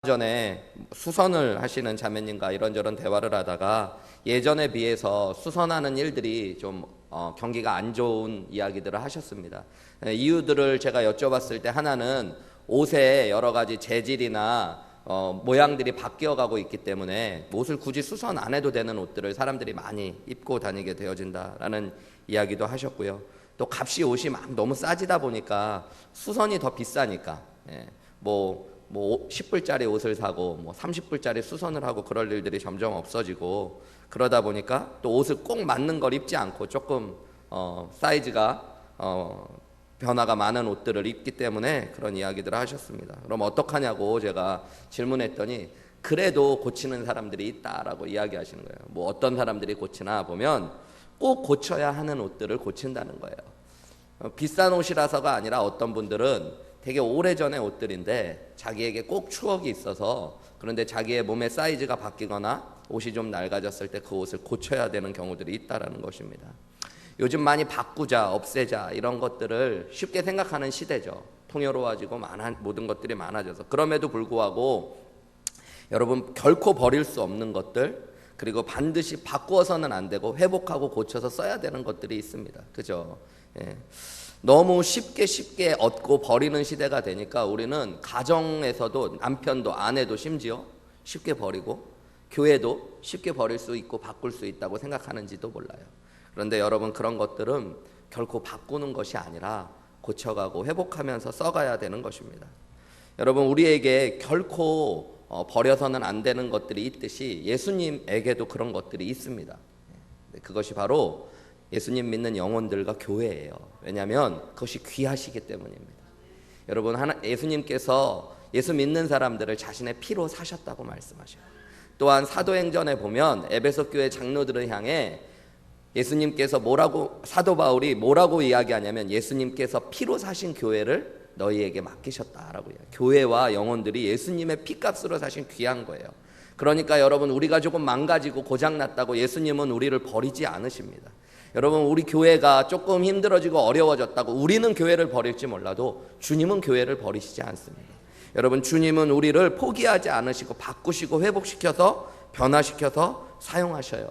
전에 수선을 하시는 자매님과 이런저런 대화를 하다가 예전에 비해서 수선하는 일들이 좀 경기가 안 좋은 이야기들을 하셨습니다. 이유들을 제가 여쭤봤을 때 하나는 옷의 여러 가지 재질이나 모양들이 바뀌어가고 있기 때문에 옷을 굳이 수선 안 해도 되는 옷들을 사람들이 많이 입고 다니게 되어진다라는 이야기도 하셨고요. 또 값이 옷이 너무 싸지다 보니까 수선이 더 비싸니까 뭐 10불짜리 옷을 사고 30불짜리 수선을 하고 그럴 일들이 점점 없어지고, 그러다 보니까 또 옷을 꼭 맞는 걸 입지 않고 조금 사이즈가 변화가 많은 옷들을 입기 때문에 그런 이야기들을 하셨습니다. 그럼 어떡하냐고 제가 질문했더니 그래도 고치는 사람들이 있다라고 이야기하시는 거예요. 뭐 어떤 사람들이 고치나 보면 꼭 고쳐야 하는 옷들을 고친다는 거예요. 비싼 옷이라서가 아니라 어떤 분들은 되게 오래전의 옷들인데 자기에게 꼭 추억이 있어서, 그런데 자기의 몸의 사이즈가 바뀌거나 옷이 좀 낡아졌을 때 그 옷을 고쳐야 되는 경우들이 있다라는 것입니다. 요즘 많이 바꾸자, 없애자 이런 것들을 쉽게 생각하는 시대죠. 통요로워지고 모든 것들이 많아져서. 그럼에도 불구하고 여러분, 결코 버릴 수 없는 것들, 그리고 반드시 바꾸어서는 안 되고 회복하고 고쳐서 써야 되는 것들이 있습니다. 그죠? 예. 너무 쉽게 얻고 버리는 시대가 되니까 우리는 가정에서도 남편도 아내도 심지어 쉽게 버리고 교회도 쉽게 버릴 수 있고 바꿀 수 있다고 생각하는지도 몰라요. 그런데 여러분, 그런 것들은 결코 바꾸는 것이 아니라 고쳐가고 회복하면서 써가야 되는 것입니다. 여러분, 우리에게 결코 버려서는 안 되는 것들이 있듯이 예수님에게도 그런 것들이 있습니다. 그것이 바로 예수님 믿는 영혼들과 교회예요. 왜냐하면 그것이 귀하시기 때문입니다. 여러분, 예수님께서 예수 믿는 사람들을 자신의 피로 사셨다고 말씀하셔요. 또한 사도행전에 보면 에베소 교회 장로들을 향해 예수님께서 사도 바울이 뭐라고 이야기하냐면 예수님께서 피로 사신 교회를 너희에게 맡기셨다라고 해요. 교회와 영혼들이 예수님의 피값으로 사신 귀한 거예요. 그러니까 여러분, 우리가 조금 망가지고 고장났다고 예수님은 우리를 버리지 않으십니다. 여러분, 우리 교회가 조금 힘들어지고 어려워졌다고 우리는 교회를 버릴지 몰라도 주님은 교회를 버리시지 않습니다. 여러분, 주님은 우리를 포기하지 않으시고 바꾸시고 회복시켜서 변화시켜서 사용하셔요.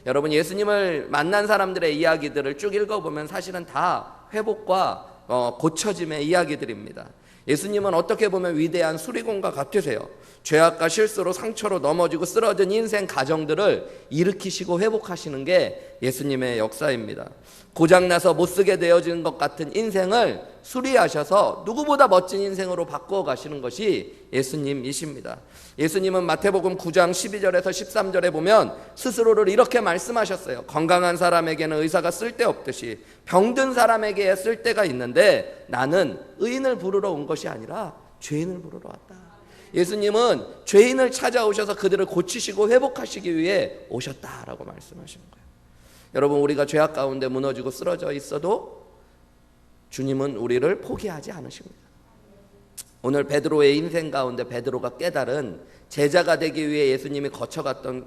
여러분, 예수님을 만난 사람들의 이야기들을 쭉 읽어보면 사실은 다 회복과 고쳐짐의 이야기들입니다. 예수님은 어떻게 보면 위대한 수리공과 같으세요. 죄악과 실수로 상처로 넘어지고 쓰러진 인생 가정들을 일으키시고 회복하시는 게 예수님의 역사입니다. 고장나서 못쓰게 되어지는 것 같은 인생을 수리하셔서 누구보다 멋진 인생으로 바꾸어 가시는 것이 예수님이십니다. 예수님은 마태복음 9장 12절에서 13절에 보면 스스로를 이렇게 말씀하셨어요. 건강한 사람에게는 의사가 쓸데없듯이 병든 사람에게 쓸데가 있는데 나는 의인을 부르러 온 것이 아니라 죄인을 부르러 왔다. 예수님은 죄인을 찾아오셔서 그들을 고치시고 회복하시기 위해 오셨다라고 말씀하시는 거예요. 여러분, 우리가 죄악 가운데 무너지고 쓰러져 있어도 주님은 우리를 포기하지 않으십니다. 오늘 베드로의 인생 가운데 베드로가 깨달은, 제자가 되기 위해 예수님이 거쳐갔던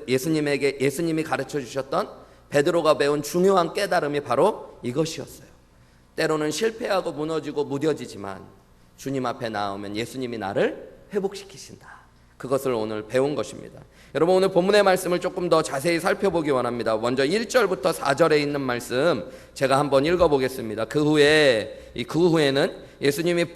예수님이 가르쳐 주셨던 베드로가 배운 중요한 깨달음이 바로 이것이었어요. 때로는 실패하고 무너지고 무뎌지지만 주님 앞에 나오면 예수님이 나를 회복시키신다. 그것을 오늘 배운 것입니다. 여러분, 오늘 본문의 말씀을 조금 더 자세히 살펴보기 원합니다. 먼저 1절부터 4절에 있는 말씀 제가 한번 읽어보겠습니다. 그 후에는 예수님이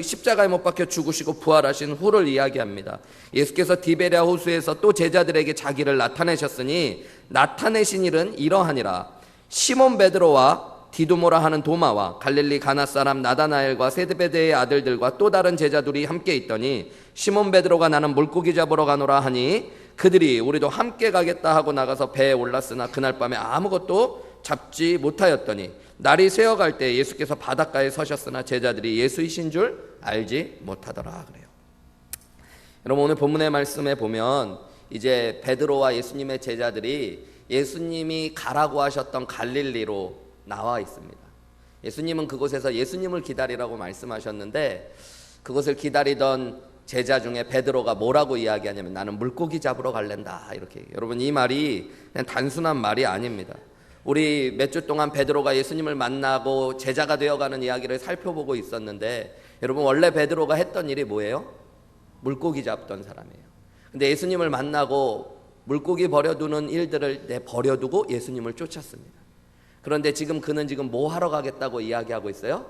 십자가에 못 박혀 죽으시고 부활하신 후를 이야기합니다. 예수께서 디베랴 호수에서 또 제자들에게 자기를 나타내셨으니 나타내신 일은 이러하니라. 시몬 베드로와 디두모라 하는 도마와 갈릴리 가나 사람 나다나엘과 세베대의 아들들과 또 다른 제자들이 함께 있더니 시몬 베드로가 나는 물고기 잡으러 가노라 하니 그들이 우리도 함께 가겠다 하고 나가서 배에 올랐으나 그날 밤에 아무것도 잡지 못하였더니 날이 새어갈 때 예수께서 바닷가에 서셨으나 제자들이 예수이신 줄 알지 못하더라 그래요. 여러분, 오늘 본문의 말씀에 보면 이제 베드로와 예수님의 제자들이 예수님이 가라고 하셨던 갈릴리로 나와 있습니다. 예수님은 그곳에서 예수님을 기다리라고 말씀하셨는데 그곳을 기다리던 제자 중에 베드로가 뭐라고 이야기하냐면 나는 물고기 잡으러 갈랜다 이렇게. 여러분, 이 말이 그냥 단순한 말이 아닙니다. 우리 몇 주 동안 베드로가 예수님을 만나고 제자가 되어가는 이야기를 살펴보고 있었는데 여러분, 원래 베드로가 했던 일이 뭐예요? 물고기 잡던 사람이에요. 근데 예수님을 만나고 물고기 버려두는 일들을 버려두고 예수님을 쫓았습니다. 그런데 지금 그는 지금 뭐 하러 가겠다고 이야기하고 있어요?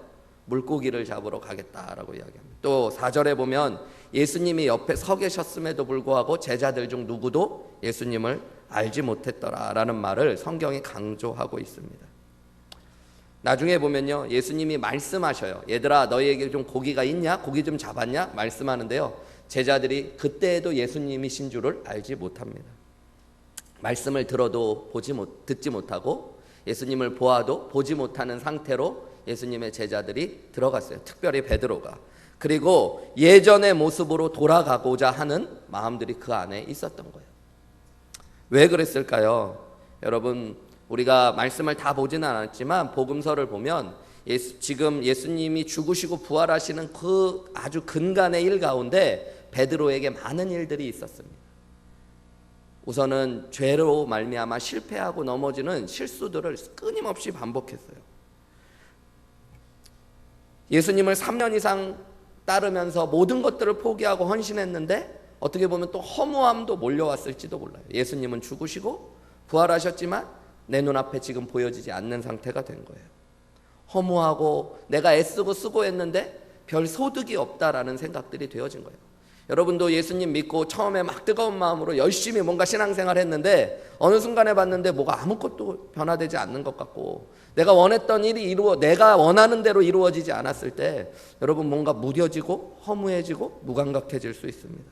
물고기를 잡으러 가겠다라고 이야기합니다. 또 4절에 보면 예수님이 옆에 서 계셨음에도 불구하고 제자들 중 누구도 예수님을 알지 못했더라라는 말을 성경이 강조하고 있습니다. 나중에 보면요, 예수님이 말씀하셔요. 얘들아, 너희에게 좀 고기가 있냐? 고기 좀 잡았냐? 말씀하는데요, 제자들이 그때에도 예수님이신 줄을 알지 못합니다. 말씀을 들어도 듣지 못하고 예수님을 보아도 보지 못하는 상태로 예수님의 제자들이 들어갔어요. 특별히 베드로가. 그리고 예전의 모습으로 돌아가고자 하는 마음들이 그 안에 있었던 거예요. 왜 그랬을까요? 여러분, 우리가 말씀을 다 보지는 않았지만 복음서를 보면 지금 예수님이 죽으시고 부활하시는 그 아주 근간의 일 가운데 베드로에게 많은 일들이 있었습니다. 우선은 죄로 말미암아 실패하고 넘어지는 실수들을 끊임없이 반복했어요. 예수님을 3년 이상 따르면서 모든 것들을 포기하고 헌신했는데 어떻게 보면 또 허무함도 몰려왔을지도 몰라요. 예수님은 죽으시고 부활하셨지만 내 눈앞에 지금 보여지지 않는 상태가 된 거예요. 허무하고 내가 애쓰고 쓰고 했는데 별 소득이 없다라는 생각들이 되어진 거예요. 여러분도 예수님 믿고 처음에 막 뜨거운 마음으로 열심히 뭔가 신앙생활 했는데 어느 순간에 봤는데 뭐가 아무것도 변화되지 않는 것 같고 내가 원했던 일이 내가 원하는 대로 이루어지지 않았을 때 여러분 뭔가 무뎌지고 허무해지고 무감각해질 수 있습니다.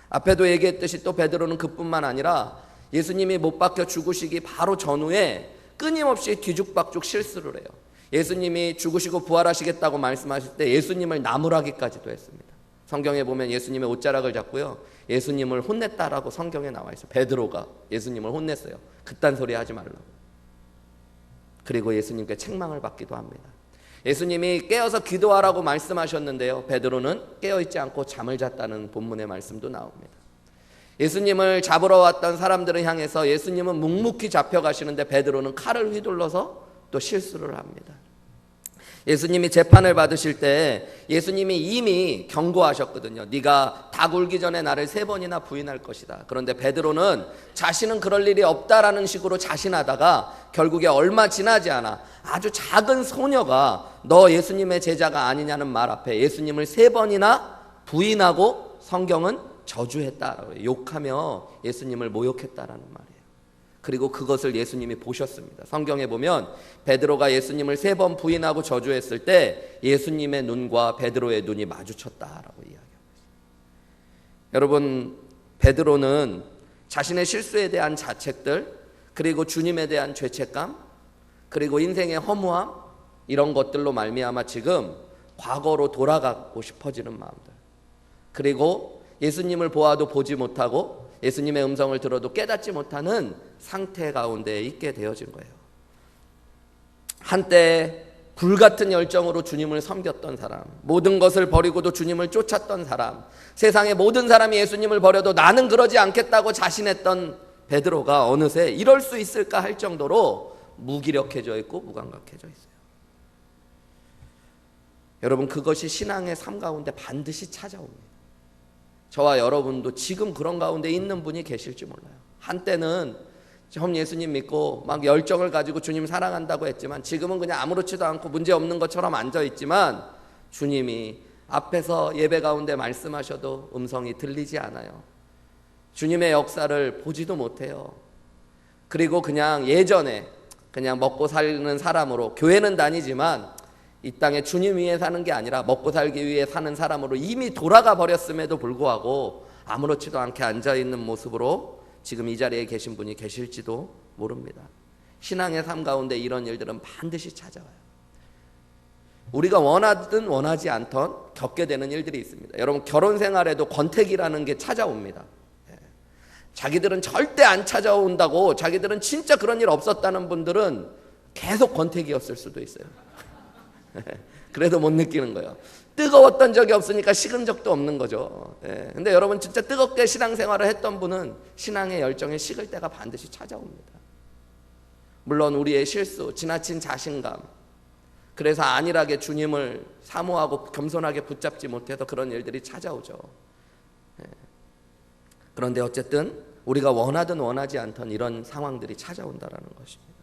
앞에도 얘기했듯이 또 베드로는 그뿐만 아니라 예수님이 못 박혀 죽으시기 바로 전후에 끊임없이 뒤죽박죽 실수를 해요. 예수님이 죽으시고 부활하시겠다고 말씀하실 때 예수님을 나무라기까지도 했습니다. 성경에 보면 예수님의 옷자락을 잡고요, 예수님을 혼냈다라고 성경에 나와 있어요. 베드로가 예수님을 혼냈어요. 그딴 소리 하지 말라고. 그리고 예수님께 책망을 받기도 합니다. 예수님이 깨어서 기도하라고 말씀하셨는데요, 베드로는 깨어있지 않고 잠을 잤다는 본문의 말씀도 나옵니다. 예수님을 잡으러 왔던 사람들을 향해서 예수님은 묵묵히 잡혀가시는데 베드로는 칼을 휘둘러서 또 실수를 합니다. 예수님이 재판을 받으실 때 예수님이 이미 경고하셨거든요. 네가 다 굴기 전에 나를 3번이나 부인할 것이다. 그런데 베드로는 자신은 그럴 일이 없다라는 식으로 자신하다가 결국에 얼마 지나지 않아 아주 작은 소녀가 너 예수님의 제자가 아니냐는 말 앞에 예수님을 3번이나 부인하고 성경은 저주했다라고 욕하며 예수님을 모욕했다라는 말이에요. 그리고 그것을 예수님이 보셨습니다. 성경에 보면 베드로가 예수님을 3번 부인하고 저주했을 때 예수님의 눈과 베드로의 눈이 마주쳤다라고 이야기하고 있습니다. 여러분, 베드로는 자신의 실수에 대한 자책들, 그리고 주님에 대한 죄책감, 그리고 인생의 허무함, 이런 것들로 말미암아 지금 과거로 돌아가고 싶어지는 마음들, 그리고 예수님을 보아도 보지 못하고 예수님의 음성을 들어도 깨닫지 못하는 상태 가운데 있게 되어진 거예요. 한때 불같은 열정으로 주님을 섬겼던 사람, 모든 것을 버리고도 주님을 쫓았던 사람, 세상의 모든 사람이 예수님을 버려도 나는 그러지 않겠다고 자신했던 베드로가 어느새 이럴 수 있을까 할 정도로 무기력해져 있고 무감각해져 있어요. 여러분, 그것이 신앙의 삶 가운데 반드시 찾아옵니다. 저와 여러분도 지금 그런 가운데 있는 분이 계실지 몰라요. 한때는 처음 예수님 믿고 막 열정을 가지고 주님 사랑한다고 했지만 지금은 그냥 아무렇지도 않고 문제없는 것처럼 앉아있지만 주님이 앞에서 예배 가운데 말씀하셔도 음성이 들리지 않아요. 주님의 역사를 보지도 못해요. 그리고 그냥 예전에 그냥 먹고 사는 사람으로 교회는 다니지만 이 땅에 주님 위해 사는 게 아니라 먹고 살기 위해 사는 사람으로 이미 돌아가 버렸음에도 불구하고 아무렇지도 않게 앉아있는 모습으로 지금 이 자리에 계신 분이 계실지도 모릅니다. 신앙의 삶 가운데 이런 일들은 반드시 찾아와요. 우리가 원하든 원하지 않던 겪게 되는 일들이 있습니다. 여러분, 결혼 생활에도 권태기라는 게 찾아옵니다. 자기들은 절대 안 찾아온다고, 자기들은 진짜 그런 일 없었다는 분들은 계속 권태기였을 수도 있어요. 그래도 못 느끼는 거예요. 뜨거웠던 적이 없으니까 식은 적도 없는 거죠. 근데 여러분, 진짜 뜨겁게 신앙생활을 했던 분은 신앙의 열정에 식을 때가 반드시 찾아옵니다. 물론 우리의 실수, 지나친 자신감, 그래서 안일하게 주님을 사모하고 겸손하게 붙잡지 못해서 그런 일들이 찾아오죠. 그런데 어쨌든 우리가 원하든 원하지 않던 이런 상황들이 찾아온다라는 것입니다.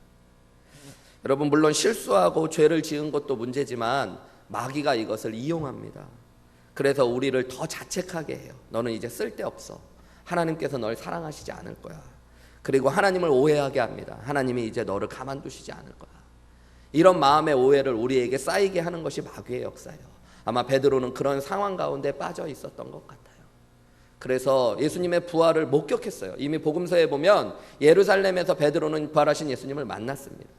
여러분, 물론 실수하고 죄를 지은 것도 문제지만 마귀가 이것을 이용합니다. 그래서 우리를 더 자책하게 해요. 너는 이제 쓸데없어. 하나님께서 널 사랑하시지 않을 거야. 그리고 하나님을 오해하게 합니다. 하나님이 이제 너를 가만두시지 않을 거야. 이런 마음의 오해를 우리에게 쌓이게 하는 것이 마귀의 역사예요. 아마 베드로는 그런 상황 가운데 빠져 있었던 것 같아요. 그래서 예수님의 부활을 목격했어요. 이미 복음서에 보면 예루살렘에서 베드로는 부활하신 예수님을 만났습니다.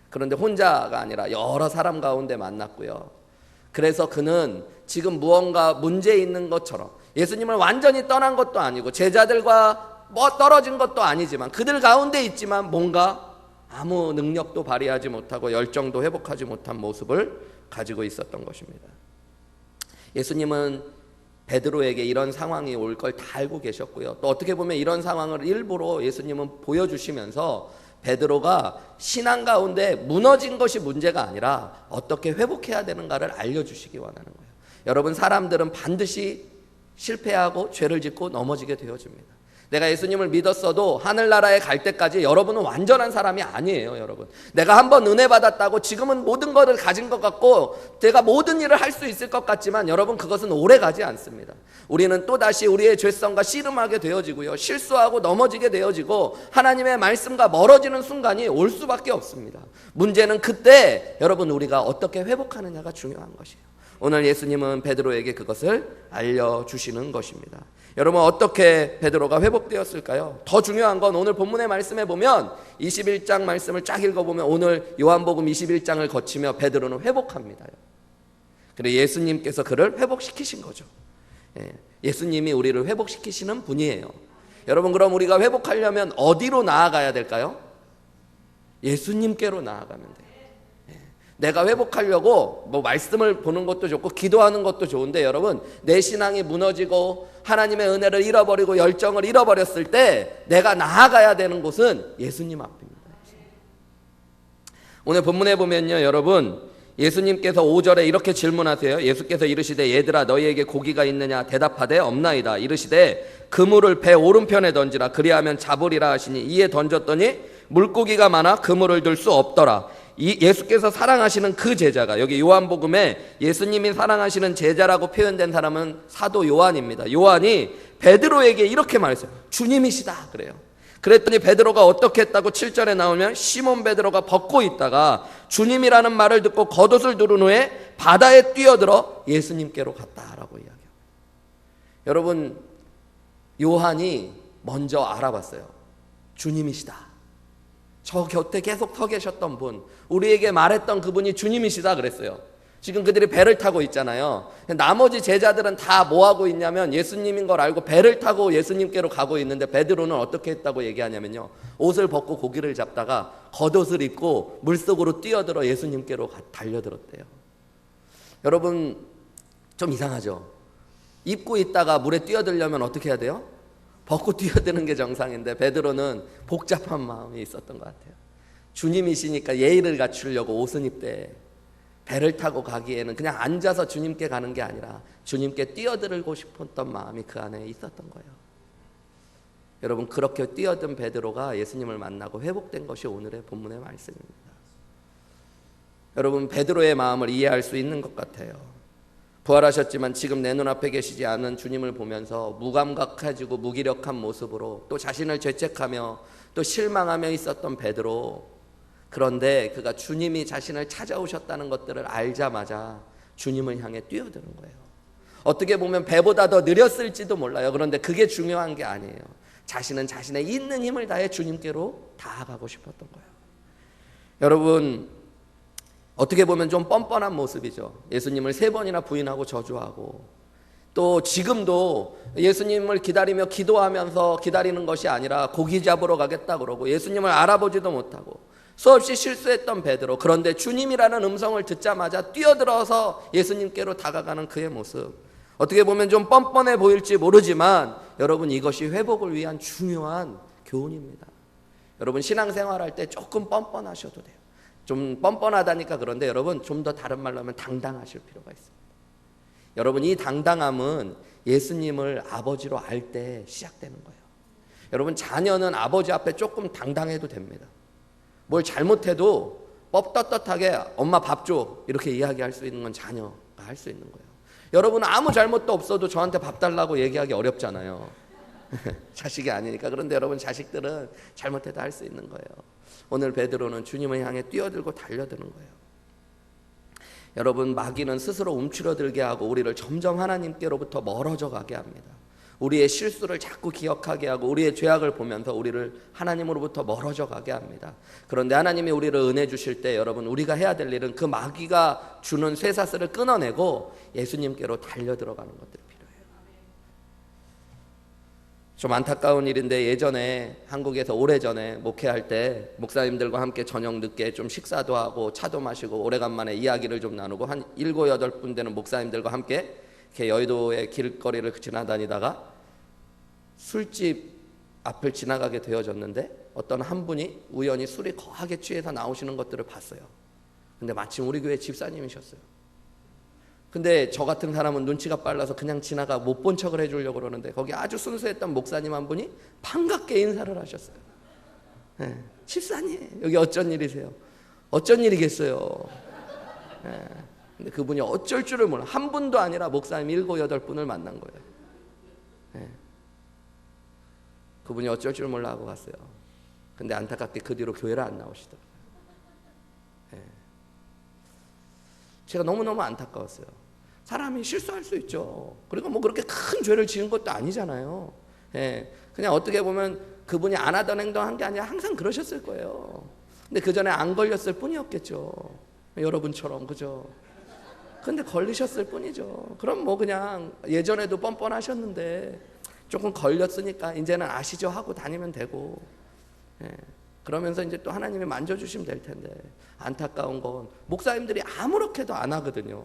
그런데 혼자가 아니라 여러 사람 가운데 만났고요. 그래서 그는 지금 무언가 문제 있는 것처럼, 예수님을 완전히 떠난 것도 아니고 제자들과 떨어진 것도 아니지만 그들 가운데 있지만 뭔가 아무 능력도 발휘하지 못하고 열정도 회복하지 못한 모습을 가지고 있었던 것입니다. 예수님은 베드로에게 이런 상황이 올 걸 다 알고 계셨고요. 또 어떻게 보면 이런 상황을 일부러 예수님은 보여주시면서 베드로가 신앙 가운데 무너진 것이 문제가 아니라 어떻게 회복해야 되는가를 알려주시기 원하는 거예요. 여러분, 사람들은 반드시 실패하고 죄를 짓고 넘어지게 되어집니다. 내가 예수님을 믿었어도 하늘나라에 갈 때까지 여러분은 완전한 사람이 아니에요. 여러분, 내가 한번 은혜 받았다고 지금은 모든 것을 가진 것 같고 내가 모든 일을 할 수 있을 것 같지만 여러분, 그것은 오래 가지 않습니다. 우리는 또다시 우리의 죄성과 씨름하게 되어지고요, 실수하고 넘어지게 되어지고 하나님의 말씀과 멀어지는 순간이 올 수밖에 없습니다. 문제는 그때 여러분, 우리가 어떻게 회복하느냐가 중요한 것이에요. 오늘 예수님은 베드로에게 그것을 알려주시는 것입니다. 여러분, 어떻게 베드로가 회복되었을까요? 더 중요한 건 오늘 본문의 말씀에 보면 21장 말씀을 쫙 읽어보면 오늘 요한복음 21장을 거치며 베드로는 회복합니다. 그래서 예수님께서 그를 회복시키신 거죠. 예수님이 우리를 회복시키시는 분이에요. 여러분, 그럼 우리가 회복하려면 어디로 나아가야 될까요? 예수님께로 나아가면 돼요. 내가 회복하려고 말씀을 보는 것도 좋고 기도하는 것도 좋은데 여러분, 내 신앙이 무너지고 하나님의 은혜를 잃어버리고 열정을 잃어버렸을 때 내가 나아가야 되는 곳은 예수님 앞입니다. 오늘 본문에 보면요, 여러분, 예수님께서 5절에 이렇게 질문하세요. 예수께서 이르시되 얘들아 너희에게 고기가 있느냐 대답하되 없나이다. 이르시되 그물을 배 오른편에 던지라 그리하면 잡으리라 하시니 이에 던졌더니 물고기가 많아 그물을 들 수 없더라. 예수께서 사랑하시는 그 제자가, 여기 요한복음에 예수님이 사랑하시는 제자라고 표현된 사람은 사도 요한입니다. 요한이 베드로에게 이렇게 말했어요. 주님이시다 그래요. 그랬더니 베드로가 어떻게 했다고 7절에 나오면 시몬 베드로가 벗고 있다가 주님이라는 말을 듣고 겉옷을 두른 후에 바다에 뛰어들어 예수님께로 갔다라고 이야기해요. 여러분, 요한이 먼저 알아봤어요. 주님이시다. 저 곁에 계속 서 계셨던 분, 우리에게 말했던 그분이 주님이시다 그랬어요. 지금 그들이 배를 타고 있잖아요. 나머지 제자들은 다 뭐하고 있냐면 예수님인 걸 알고 배를 타고 예수님께로 가고 있는데 베드로는 어떻게 했다고 얘기하냐면요, 옷을 벗고 고기를 잡다가 겉옷을 입고 물속으로 뛰어들어 예수님께로 달려들었대요. 여러분, 좀 이상하죠? 입고 있다가 물에 뛰어들려면 어떻게 해야 돼요? 벗고 뛰어드는 게 정상인데 베드로는 복잡한 마음이 있었던 것 같아요. 주님이시니까 예의를 갖추려고 옷은 입되 배를 타고 가기에는 그냥 앉아서 주님께 가는 게 아니라 주님께 뛰어들고 싶었던 마음이 그 안에 있었던 거예요. 여러분, 그렇게 뛰어든 베드로가 예수님을 만나고 회복된 것이 오늘의 본문의 말씀입니다. 여러분, 베드로의 마음을 이해할 수 있는 것 같아요. 부활하셨지만 지금 내 눈앞에 계시지 않은 주님을 보면서 무감각해지고 무기력한 모습으로 또 자신을 죄책하며 또 실망하며 있었던 베드로, 그런데 그가 주님이 자신을 찾아오셨다는 것들을 알자마자 주님을 향해 뛰어드는 거예요. 어떻게 보면 배보다 더 느렸을지도 몰라요. 그런데 그게 중요한 게 아니에요. 자신은 자신의 있는 힘을 다해 주님께로 다가가고 싶었던 거예요. 여러분, 어떻게 보면 좀 뻔뻔한 모습이죠. 예수님을 3번이나 부인하고 저주하고, 또 지금도 예수님을 기다리며 기도하면서 기다리는 것이 아니라 고기 잡으러 가겠다 그러고 예수님을 알아보지도 못하고 수없이 실수했던 베드로, 그런데 주님이라는 음성을 듣자마자 뛰어들어서 예수님께로 다가가는 그의 모습, 어떻게 보면 좀 뻔뻔해 보일지 모르지만 여러분, 이것이 회복을 위한 중요한 교훈입니다. 여러분, 신앙생활할 때 조금 뻔뻔하셔도 돼요. 좀 뻔뻔하다니까 그런데 여러분, 좀 더 다른 말로 하면 당당하실 필요가 있습니다. 여러분, 이 당당함은 예수님을 아버지로 알 때 시작되는 거예요. 여러분, 자녀는 아버지 앞에 조금 당당해도 됩니다. 뭘 잘못해도 뻣떳하게 엄마 밥 줘 이렇게 이야기할 수 있는 건 자녀가 할 수 있는 거예요. 여러분, 아무 잘못도 없어도 저한테 밥 달라고 얘기하기 어렵잖아요. 자식이 아니니까. 그런데 여러분, 자식들은 잘못해도 할 수 있는 거예요. 오늘 베드로는 주님을 향해 뛰어들고 달려드는 거예요. 여러분, 마귀는 스스로 움츠러들게 하고 우리를 점점 하나님께로부터 멀어져 가게 합니다. 우리의 실수를 자꾸 기억하게 하고 우리의 죄악을 보면서 우리를 하나님으로부터 멀어져 가게 합니다. 그런데 하나님이 우리를 은혜 주실 때 여러분, 우리가 해야 될 일은 그 마귀가 주는 쇠사슬을 끊어내고 예수님께로 달려 들어가는 것들이 필요해요. 좀 안타까운 일인데, 예전에 한국에서 오래전에 목회할 때 목사님들과 함께 저녁 늦게 좀 식사도 하고 차도 마시고 오래간만에 이야기를 좀 나누고 한 7, 8분 되는 목사님들과 함께 이렇게 여의도의 길거리를 지나다니다가 술집 앞을 지나가게 되어졌는데, 어떤 한 분이 우연히 술이 거하게 취해서 나오시는 것들을 봤어요. 근데 마침 우리 교회 집사님이셨어요. 근데 저 같은 사람은 눈치가 빨라서 그냥 지나가 못 본 척을 해주려고 그러는데, 거기 아주 순수했던 목사님 한 분이 반갑게 인사를 하셨어요. 네, 집사님, 여기 어쩐 일이세요? 어쩐 일이겠어요? 네, 근데 그분이 어쩔 줄을 몰라. 한 분도 아니라 목사님 7, 8분을 만난 거예요. 네. 그분이 어쩔 줄 몰라 하고 갔어요. 근데 안타깝게 그 뒤로 교회를 안 나오시더라고요. 네. 제가 너무너무 안타까웠어요. 사람이 실수할 수 있죠. 그리고 뭐 그렇게 큰 죄를 지은 것도 아니잖아요. 예, 그냥 어떻게 보면 그분이 안 하던 행동한 게 아니라 항상 그러셨을 거예요. 근데 그 전에 안 걸렸을 뿐이었겠죠. 여러분처럼, 그죠? 근데 걸리셨을 뿐이죠. 그럼 뭐 그냥 예전에도 뻔뻔하셨는데 조금 걸렸으니까 이제는 아시죠 하고 다니면 되고, 예, 그러면서 이제 또 하나님이 만져주시면 될 텐데, 안타까운 건 목사님들이 아무렇게도 안 하거든요.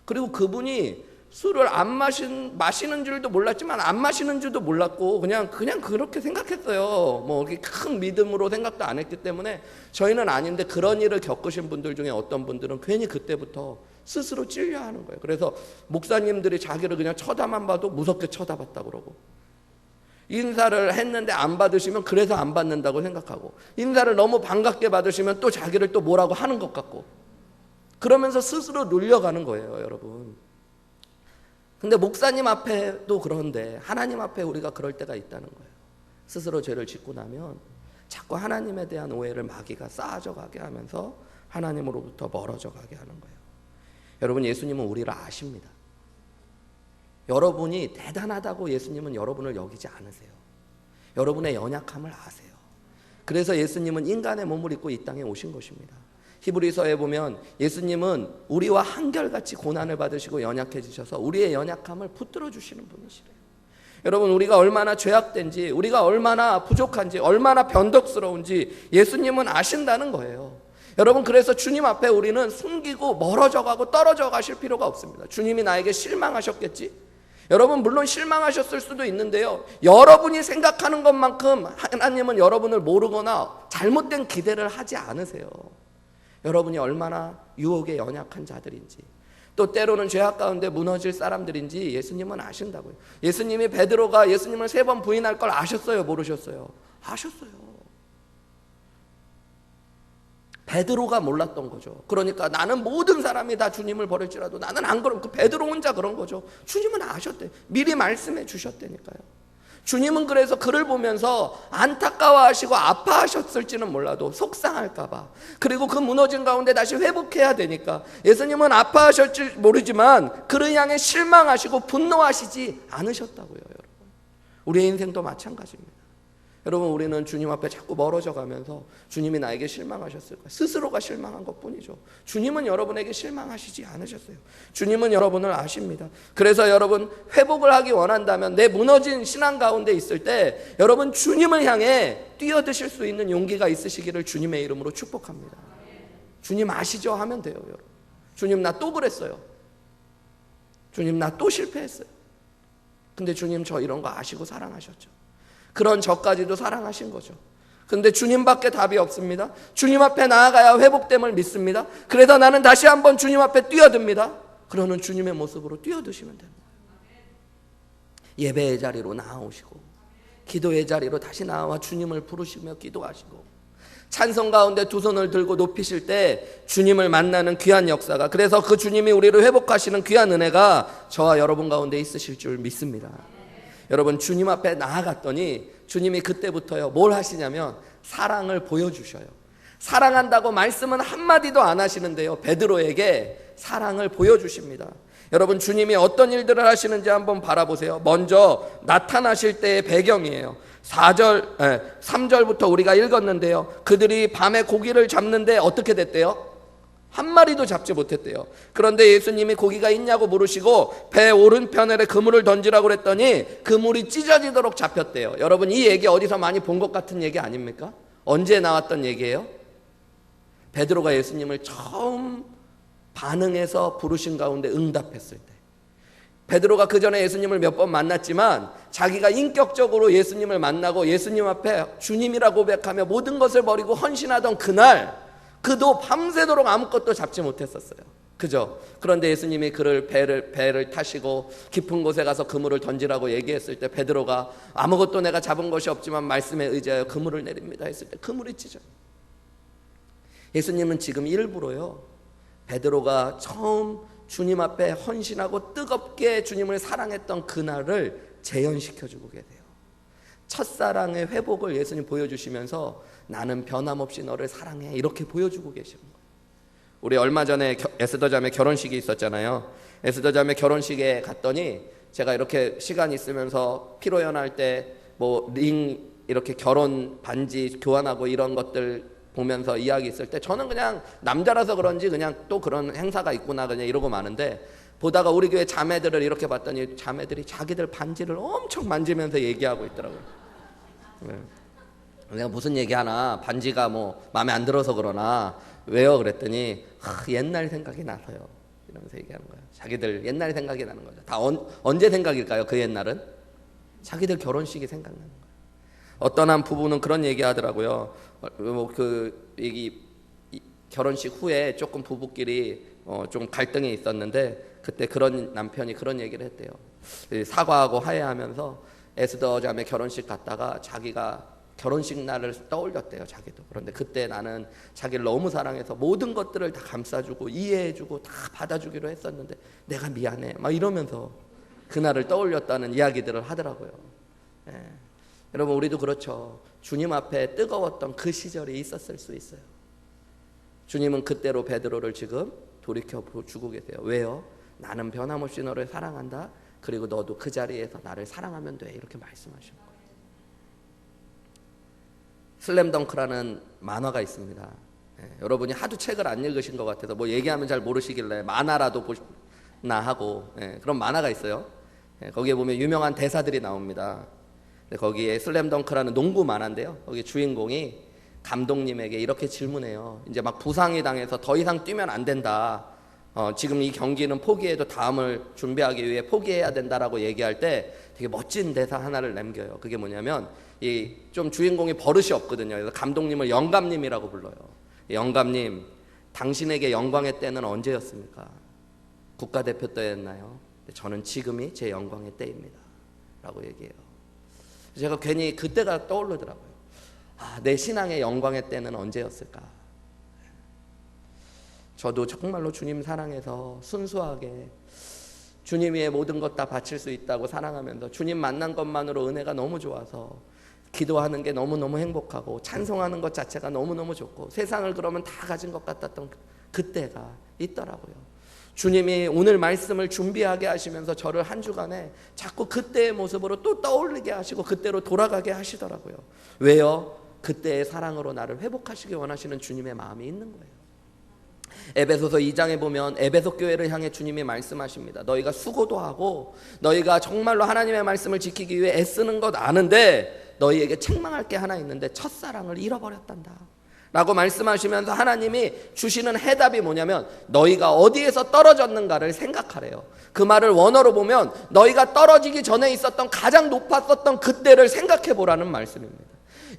그리고 그분이 술을 안 마시는 줄도 몰랐지만 안 마시는 줄도 몰랐고 그냥 그렇게 생각했어요. 뭐 큰 믿음으로 생각도 안 했기 때문에. 저희는 아닌데 그런 일을 겪으신 분들 중에 어떤 분들은 괜히 그때부터 스스로 찔려하는 거예요. 그래서 목사님들이 자기를 그냥 쳐다만 봐도 무섭게 쳐다봤다 그러고, 인사를 했는데 안 받으시면 그래서 안 받는다고 생각하고, 인사를 너무 반갑게 받으시면 또 자기를 또 뭐라고 하는 것 같고, 그러면서 스스로 눌려가는 거예요, 여러분. 근데 목사님 앞에도 그런데 하나님 앞에 우리가 그럴 때가 있다는 거예요. 스스로 죄를 짓고 나면 자꾸 하나님에 대한 오해를 마귀가 쌓아져 가게 하면서 하나님으로부터 멀어져 가게 하는 거예요. 여러분, 예수님은 우리를 아십니다. 여러분이 대단하다고 예수님은 여러분을 여기지 않으세요. 여러분의 연약함을 아세요. 그래서 예수님은 인간의 몸을 입고 이 땅에 오신 것입니다. 히브리서에 보면 예수님은 우리와 한결같이 고난을 받으시고 연약해지셔서 우리의 연약함을 붙들어 주시는 분이시래요. 여러분, 우리가 얼마나 죄악된지, 우리가 얼마나 부족한지, 얼마나 변덕스러운지 예수님은 아신다는 거예요. 여러분, 그래서 주님 앞에 우리는 숨기고 멀어져 가고 떨어져 가실 필요가 없습니다. 주님이 나에게 실망하셨겠지? 여러분, 물론 실망하셨을 수도 있는데요, 여러분이 생각하는 것만큼 하나님은 여러분을 모르거나 잘못된 기대를 하지 않으세요. 여러분이 얼마나 유혹에 연약한 자들인지, 또 때로는 죄악 가운데 무너질 사람들인지 예수님은 아신다고요. 예수님이 베드로가 예수님을 3번 부인할 걸 아셨어요? 모르셨어요? 아셨어요. 베드로가 몰랐던 거죠. 그러니까 나는 모든 사람이 다 주님을 버릴지라도 나는 안 그런, 그 베드로 혼자 그런 거죠. 주님은 아셨대. 미리 말씀해 주셨다니까요. 주님은 그래서 그를 보면서 안타까워하시고 아파하셨을지는 몰라도 속상할까 봐, 그리고 그 무너진 가운데 다시 회복해야 되니까 예수님은 아파하실지 모르지만 그를 향해 실망하시고 분노하시지 않으셨다고요. 여러분, 우리의 인생도 마찬가지입니다. 여러분, 우리는 주님 앞에 자꾸 멀어져 가면서 주님이 나에게 실망하셨을 거예요. 스스로가 실망한 것뿐이죠. 주님은 여러분에게 실망하시지 않으셨어요. 주님은 여러분을 아십니다. 그래서 여러분, 회복을 하기 원한다면 내 무너진 신앙 가운데 있을 때 여러분, 주님을 향해 뛰어드실 수 있는 용기가 있으시기를 주님의 이름으로 축복합니다. 주님 아시죠? 하면 돼요. 여러분, 주님 나 또 그랬어요. 주님 나 또 실패했어요. 근데 주님 저 이런 거 아시고 사랑하셨죠. 그런 저까지도 사랑하신 거죠. 근데 주님밖에 답이 없습니다. 주님 앞에 나아가야 회복됨을 믿습니다. 그래서 나는 다시 한번 주님 앞에 뛰어듭니다. 그러는 주님의 모습으로 뛰어드시면 됩니다. 예배의 자리로 나아오시고 기도의 자리로 다시 나와 주님을 부르시며 기도하시고 찬송 가운데 두 손을 들고 높이실 때 주님을 만나는 귀한 역사가, 그래서 그 주님이 우리를 회복하시는 귀한 은혜가 저와 여러분 가운데 있으실 줄 믿습니다. 여러분, 주님 앞에 나아갔더니 주님이 그때부터요 뭘 하시냐면 사랑을 보여주셔요. 사랑한다고 말씀은 한마디도 안 하시는데요, 베드로에게 사랑을 보여주십니다. 여러분, 주님이 어떤 일들을 하시는지 한번 바라보세요. 먼저 나타나실 때의 배경이에요. 3절부터 우리가 읽었는데요, 그들이 밤에 고기를 잡는데 어떻게 됐대요? 한 마리도 잡지 못했대요. 그런데 예수님이 고기가 있냐고 물으시고 배 오른편에 그물을 던지라고 그랬더니 그물이 찢어지도록 잡혔대요. 여러분, 이 얘기 어디서 많이 본 것 같은 얘기 아닙니까? 언제 나왔던 얘기예요? 베드로가 예수님을 처음 반응해서 부르신 가운데 응답했을 때, 베드로가 그 전에 예수님을 몇 번 만났지만 자기가 인격적으로 예수님을 만나고 예수님 앞에 주님이라 고백하며 모든 것을 버리고 헌신하던 그날, 그도 밤새도록 아무것도 잡지 못했었어요. 그죠? 그런데 예수님이 그를 배를 타시고 깊은 곳에 가서 그물을 던지라고 얘기했을 때 베드로가 아무것도 내가 잡은 것이 없지만 말씀에 의지하여 그물을 내립니다 했을 때 그물이 찢어요. 예수님은 지금 일부러요, 베드로가 처음 주님 앞에 헌신하고 뜨겁게 주님을 사랑했던 그날을 재현시켜주고 계세요. 첫사랑의 회복을 예수님 보여주시면서 나는 변함없이 너를 사랑해, 이렇게 보여주고 계시는 거예요. 우리 얼마 전에 에스더 자매 결혼식이 있었잖아요. 에스더 자매 결혼식에 갔더니 제가 이렇게 시간 있으면서 피로연할 때 뭐 링 이렇게 결혼 반지 교환하고 이런 것들 보면서 이야기 있을 때 저는 그냥 남자라서 그런지 그냥 또 그런 행사가 있구나 그냥 이러고 마는데, 보다가 우리 교회 자매들을 이렇게 봤더니 자매들이 자기들 반지를 엄청 만지면서 얘기하고 있더라고요. 내가 무슨 얘기하나, 반지가 뭐 마음에 안 들어서 그러나 왜요? 그랬더니 옛날 생각이 나서요 이러면서 얘기하는 거예요. 자기들 옛날 생각이 나는 거죠. 다 언제 생각일까요? 그 옛날은 자기들 결혼식이 생각나는 거예요. 어떤 한 부부는 그런 얘기 하더라고요. 결혼식 후에 조금 부부끼리 좀 갈등이 있었는데 그때 그런 남편이 그런 얘기를 했대요. 사과하고 화해하면서 에스더 자매 결혼식 갔다가 자기가 결혼식 날을 떠올렸대요, 자기도. 그런데 그때 나는 자기를 너무 사랑해서 모든 것들을 다 감싸주고 이해해주고 다 받아주기로 했었는데 내가 미안해 막 이러면서 그날을 떠올렸다는 이야기들을 하더라고요. 여러분, 우리도 그렇죠. 주님 앞에 뜨거웠던 그 시절이 있었을 수 있어요. 주님은 그때로 베드로를 지금 돌이켜 주고 계세요. 왜요? 나는 변함없이 너를 사랑한다. 그리고 너도 그 자리에서 나를 사랑하면 돼. 이렇게 말씀하신 거예요. 슬램덩크라는 만화가 있습니다. 여러분이 하도 책을 안 읽으신 것 같아서 뭐 얘기하면 잘 모르시길래 만화라도 보시나 하고, 그런 만화가 있어요. 거기에 보면 유명한 대사들이 나옵니다. 거기에 슬램덩크라는 농구 만화인데요, 거기 주인공이 감독님에게 이렇게 질문해요. 이제 막 부상이 당해서 더 이상 뛰면 안 된다. 지금 이 경기는 포기해도 다음을 준비하기 위해 포기해야 된다라고 얘기할 때 되게 멋진 대사 하나를 남겨요. 그게 뭐냐면 이 좀 주인공이 버릇이 없거든요. 그래서 감독님을 영감님이라고 불러요. 영감님, 당신에게 영광의 때는 언제였습니까? 국가대표 때였나요? 저는 지금이 제 영광의 때입니다 라고 얘기해요. 제가 괜히 그때가 떠오르더라고요. 내 신앙의 영광의 때는 언제였을까? 저도 정말로 주님 사랑해서 순수하게 주님 위에 모든 것 다 바칠 수 있다고 사랑하면서 주님 만난 것만으로 은혜가 너무 좋아서 기도하는 게 너무너무 행복하고 찬송하는 것 자체가 너무너무 좋고 세상을 그러면 다 가진 것 같았던 그때가 있더라고요. 주님이 오늘 말씀을 준비하게 하시면서 저를 한 주간에 자꾸 그때의 모습으로 또 떠올리게 하시고 그때로 돌아가게 하시더라고요. 왜요? 그때의 사랑으로 나를 회복하시기 원하시는 주님의 마음이 있는 거예요. 에베소서 2장에 보면 에베소 교회를 향해 주님이 말씀하십니다. 너희가 수고도 하고 너희가 정말로 하나님의 말씀을 지키기 위해 애쓰는 것 아는데 너희에게 책망할 게 하나 있는데 첫사랑을 잃어버렸단다 라고 말씀하시면서 하나님이 주시는 해답이 뭐냐면 너희가 어디에서 떨어졌는가를 생각하래요. 그 말을 원어로 보면 너희가 떨어지기 전에 있었던 가장 높았었던 그때를 생각해 보라는 말씀입니다.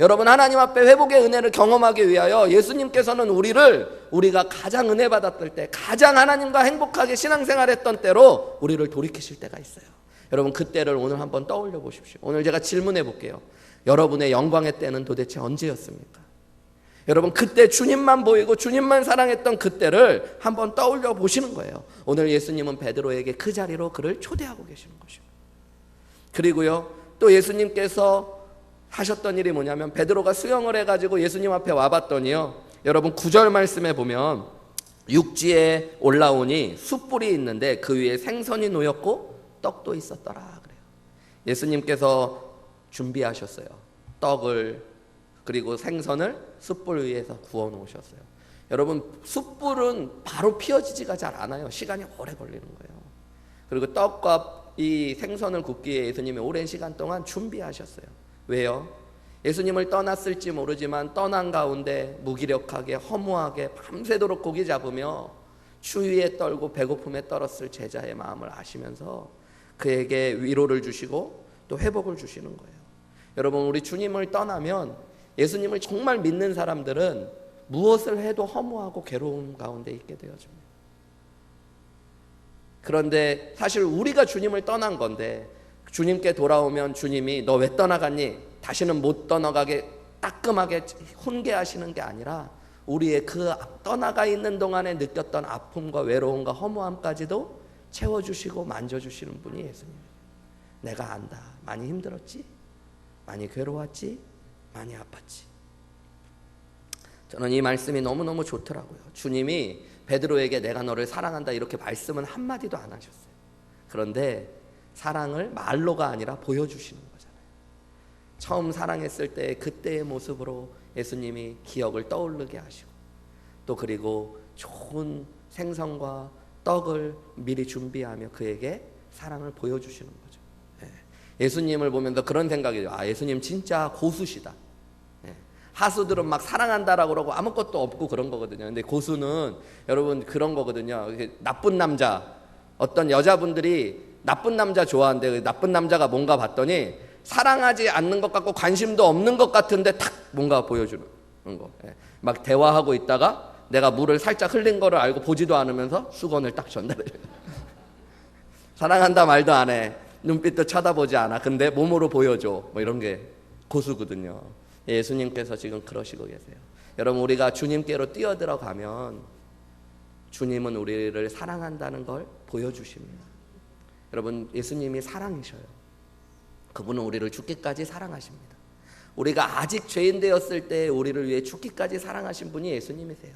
여러분, 하나님 앞에 회복의 은혜를 경험하기 위하여 예수님께서는 우리가 가장 은혜 받았을 때, 가장 하나님과 행복하게 신앙생활했던 때로 우리를 돌이키실 때가 있어요. 여러분, 그때를 오늘 한번 떠올려 보십시오. 오늘 제가 질문해 볼게요. 여러분의 영광의 때는 도대체 언제였습니까? 여러분, 그때 주님만 보이고 주님만 사랑했던 그때를 한번 떠올려 보시는 거예요. 오늘 예수님은 베드로에게 그 자리로 그를 초대하고 계시는 것입니다. 그리고요, 또 예수님께서 하셨던 일이 뭐냐면, 베드로가 수영을 해가지고 예수님 앞에 와봤더니요, 여러분 9절 말씀에 보면 육지에 올라오니 숯불이 있는데 그 위에 생선이 놓였고 떡도 있었더라 그래요. 예수님께서 준비하셨어요. 떡을, 그리고 생선을 숯불 위에서 구워 놓으셨어요. 여러분, 숯불은 바로 피어지지가 잘 않아요. 시간이 오래 걸리는 거예요. 그리고 떡과 이 생선을 굽기에 예수님이 오랜 시간 동안 준비하셨어요. 왜요? 예수님을 떠났을지 모르지만 떠난 가운데 무기력하게 허무하게 밤새도록 고기 잡으며 추위에 떨고 배고픔에 떨었을 제자의 마음을 아시면서 그에게 위로를 주시고 또 회복을 주시는 거예요. 여러분, 우리 주님을 떠나면, 예수님을 정말 믿는 사람들은 무엇을 해도 허무하고 괴로움 가운데 있게 되어집니다. 그런데 사실 우리가 주님을 떠난 건데, 주님께 돌아오면 주님이 너 왜 떠나갔니? 다시는 못 떠나가게 따끔하게 훈계하시는 게 아니라, 우리의 그 떠나가 있는 동안에 느꼈던 아픔과 외로움과 허무함까지도 채워주시고 만져주시는 분이 예수님이에요. 내가 안다. 많이 힘들었지? 많이 괴로웠지? 많이 아팠지? 저는 이 말씀이 너무너무 좋더라고요. 주님이 베드로에게 내가 너를 사랑한다 이렇게 말씀은 한마디도 안 하셨어요. 그런데 사랑을 말로가 아니라 보여주시는 거잖아요. 처음 사랑했을 때 그때의 모습으로 예수님이 기억을 떠오르게 하시고, 또 그리고 좋은 생선과 떡을 미리 준비하며 그에게 사랑을 보여주시는 거죠. 예수님을 보면서 그런 생각이 들어요. 아, 예수님 진짜 고수시다. 하수들은 막 사랑한다라고 그러고 아무것도 없고 그런 거거든요. 근데 고수는 여러분 그런 거거든요. 나쁜 남자, 어떤 여자분들이 나쁜 남자 좋아하는데, 나쁜 남자가 뭔가 봤더니 사랑하지 않는 것 같고 관심도 없는 것 같은데 탁 뭔가 보여주는 거. 막 대화하고 있다가 내가 물을 살짝 흘린 거를 알고 보지도 않으면서 수건을 딱 전달해줘요. 사랑한다 말도 안 해. 눈빛도 쳐다보지 않아. 근데 몸으로 보여줘. 뭐 이런 게 고수거든요. 예수님께서 지금 그러시고 계세요. 여러분, 우리가 주님께로 뛰어들어가면 주님은 우리를 사랑한다는 걸 보여주십니다. 여러분, 예수님이 사랑이셔요. 그분은 우리를 죽기까지 사랑하십니다. 우리가 아직 죄인 되었을 때 우리를 위해 죽기까지 사랑하신 분이 예수님이세요.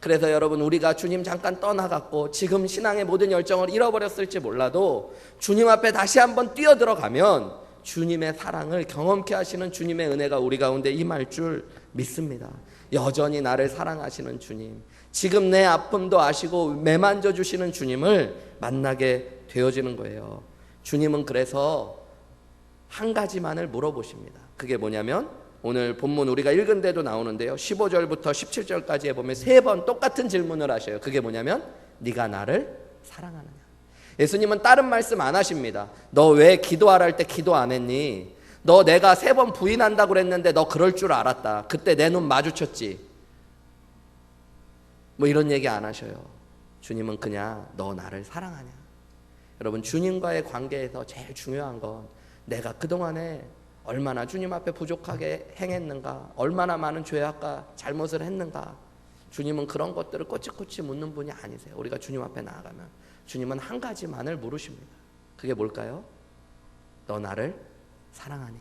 그래서 여러분, 우리가 주님 잠깐 떠나갔고 지금 신앙의 모든 열정을 잃어버렸을지 몰라도 주님 앞에 다시 한번 뛰어들어가면 주님의 사랑을 경험케 하시는 주님의 은혜가 우리 가운데 임할 줄 믿습니다. 여전히 나를 사랑하시는 주님, 지금 내 아픔도 아시고 매만져 주시는 주님을 만나게 되어지는 거예요. 주님은 그래서 한 가지만을 물어보십니다. 그게 뭐냐면, 오늘 본문 우리가 읽은 데도 나오는데요, 15절부터 17절까지에 보면 3번 똑같은 질문을 하셔요. 그게 뭐냐면, 네가 나를 사랑하느냐. 예수님은 다른 말씀 안 하십니다. 너 왜 기도하라 할 때 기도 안 했니? 너 내가 3번 부인한다고 그랬는데 너 그럴 줄 알았다. 그때 내 눈 마주쳤지. 뭐 이런 얘기 안 하셔요. 주님은 그냥 너 나를 사랑하냐. 여러분, 주님과의 관계에서 제일 중요한 건 내가 그동안에 얼마나 주님 앞에 부족하게 행했는가, 얼마나 많은 죄악과 잘못을 했는가. 주님은 그런 것들을 꼬치꼬치 묻는 분이 아니세요. 우리가 주님 앞에 나아가면 주님은 한 가지만을 물으십니다. 그게 뭘까요? 너 나를 사랑하니?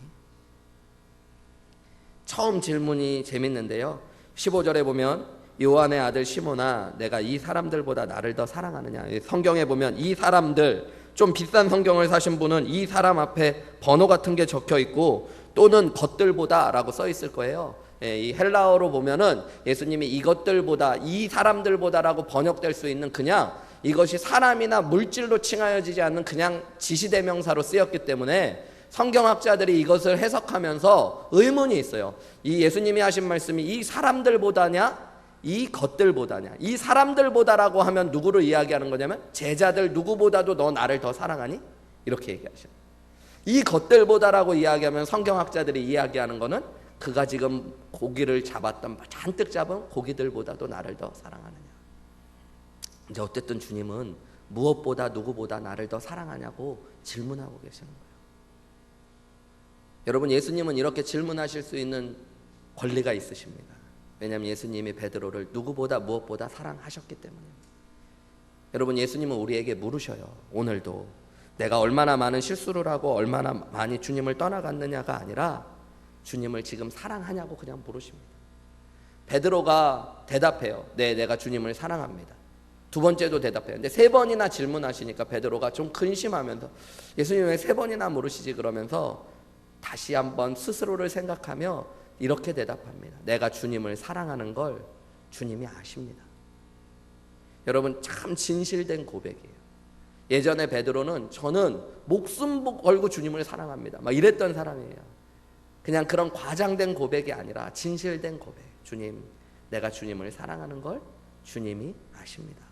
처음 질문이 재밌는데요, 15절에 보면 요한의 아들 시몬아, 내가 이 사람들보다 나를 더 사랑하느냐. 성경에 보면 이 사람들, 좀 비싼 성경을 사신 분은 이 사람 앞에 번호 같은 게 적혀 있고 또는 것들보다 라고 써 있을 거예요. 이 헬라어로 보면은 예수님이 이것들보다, 이 사람들보다라고 번역될 수 있는, 그냥 이것이 사람이나 물질로 칭하여지지 않는 그냥 지시대명사로 쓰였기 때문에 성경학자들이 이것을 해석하면서 의문이 있어요. 이 예수님이 하신 말씀이 이 사람들보다냐, 이 것들보다냐. 이 사람들보다라고 하면 누구를 이야기하는 거냐면 제자들 누구보다도 너 나를 더 사랑하니? 이렇게 얘기하셔요. 이 것들보다라고 이야기하면 성경학자들이 이야기하는 거는 그가 지금 고기를 잡았던 잔뜩 잡은 고기들보다도 나를 더 사랑하느냐. 이제 어쨌든 주님은 무엇보다 누구보다 나를 더 사랑하냐고 질문하고 계시는 거예요. 여러분, 예수님은 이렇게 질문하실 수 있는 권리가 있으십니다. 왜냐하면 예수님이 베드로를 누구보다 무엇보다 사랑하셨기 때문입니다. 여러분, 예수님은 우리에게 물으셔요. 오늘도 내가 얼마나 많은 실수를 하고 얼마나 많이 주님을 떠나갔느냐가 아니라 주님을 지금 사랑하냐고 그냥 물으십니다. 베드로가 대답해요. 네, 내가 주님을 사랑합니다. 두 번째도 대답해요. 근데 세 번이나 질문하시니까 베드로가 좀 근심하면서 예수님 왜 세 번이나 물으시지 그러면서 다시 한번 스스로를 생각하며 이렇게 대답합니다. 내가 주님을 사랑하는 걸 주님이 아십니다. 여러분, 참 진실된 고백이에요. 예전에 베드로는 저는 목숨 걸고 주님을 사랑합니다 막 이랬던 사람이에요. 그냥 그런 과장된 고백이 아니라 진실된 고백. 주님, 내가 주님을 사랑하는 걸 주님이 아십니다.